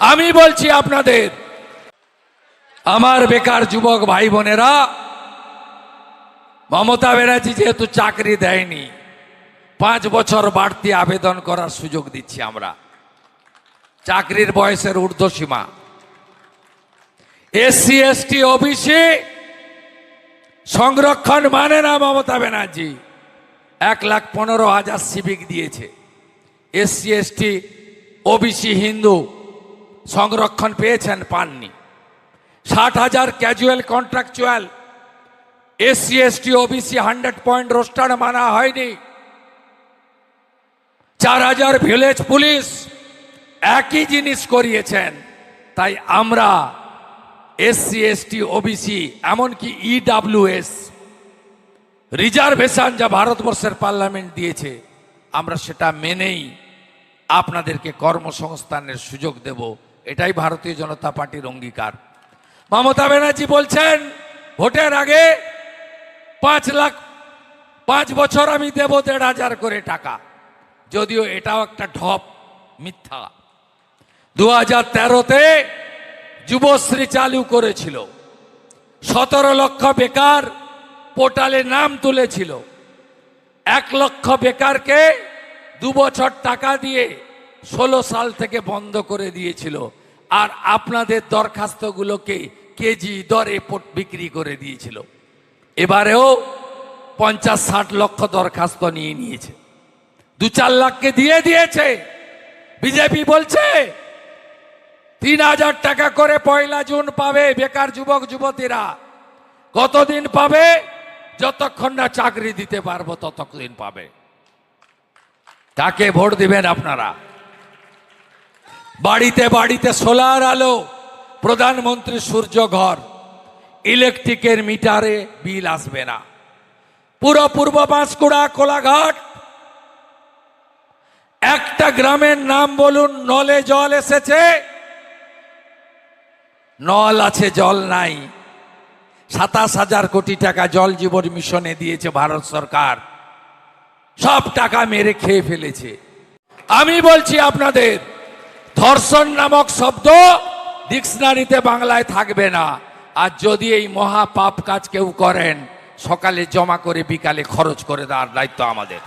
আমি বলছি আপনাদের, আমার বেকার যুবক ভাই বোনেরা, মমতা ব্যানার্জি যেহেতু চাকরি দেয়নি, 5 বছর বাড়তি আবেদন করার সুযোগ দিচ্ছি আমরা। চাকরির বয়সের ঊর্ধ্বসীমা, এসসি এসটি ওবিসি সংরক্ষণ মানে না মমতা ব্যানার্জি। 1,15,000 সিভিক দিয়েছে, এসসি এসটি ওবিসি হিন্দু সংরক্ষণ পেয়েছেন, পাননি। 60,000 casual contractual, SC ST OBC 100 point roaster মানা হয়নি। 4,000 ভিলেজ পুলিশ একই জিনিস করিয়েছেন। তাই আমরা এসসি এসটি ওবিসি এমনকি ইডাব্লিউএস রিজার্ভেশন যা ভারতবর্ষের পার্লামেন্ট দিয়েছে, আমরা সেটা মেনেই আপনাদেরকে কর্মসংস্থানের সুযোগ দেব। এটাই ভারতীয় জনতা পার্টির অঙ্গীকার। মমতা ব্যানার্জি বলছেন ভোটের আগে 5 লাখ 5 বছর আমি দেব 1,500 করে টাকা, যদিও এটাও একটা ঢপ, মিথ্যা। 2013-তে যুবশ্রী চালু করেছিল, 17 লক্ষ বেকার পোর্টালে নাম তুলেছিল। 1 লক্ষ বেকারকে 2 বছর টাকা দিয়ে 16 সাল থেকে বন্ধ করে দিয়েছিল। আর আপনাদের দরখাস্তগুলোকে কেজি দরে বিক্রি করে দিয়েছিল। এবারেও 50-60 লক্ষ দরখাস্ত নিয়ে নিয়েছে, 2-4 লাখকে দিয়ে দিয়েছে। বিজেপি বলছে 3,000 টাকা করে 1 জুন পাবে বেকার যুবক যুবতীরা। কতদিন পাবে? যতক্ষণ না চাকরি দিতে পারবো ততক্ষণ পাবে। কাকে ভোট দিবেন আপনারা? বাড়িতে বাড়িতে সোলার আলো, প্রধানমন্ত্রী সূর্য ঘর, ইলেকট্রিকের মিটারে বিল আসবে না। পুরো পূর্ব বাঁশকুড়া, কোলাঘাট একটা গ্রামের নাম বলুন নলে জল এসেছে? নল আছে, জল নাই। 27,000 কোটি টাকা জল জীবন মিশনে দিয়েছে ভারত সরকার, সব টাকা মেরে খেয়ে ফেলেছে। আমি বলছি আপনাদের, ধর্ষণ নামক শব্দ ডিকশনারিতে বাংলায় থাকবে না। আর যদি এই মহা পাপ কাজ কেউ করেন, সকালে জমা করে বিকালে খরচ করে দেওয়ার দায়িত্ব আমাদের।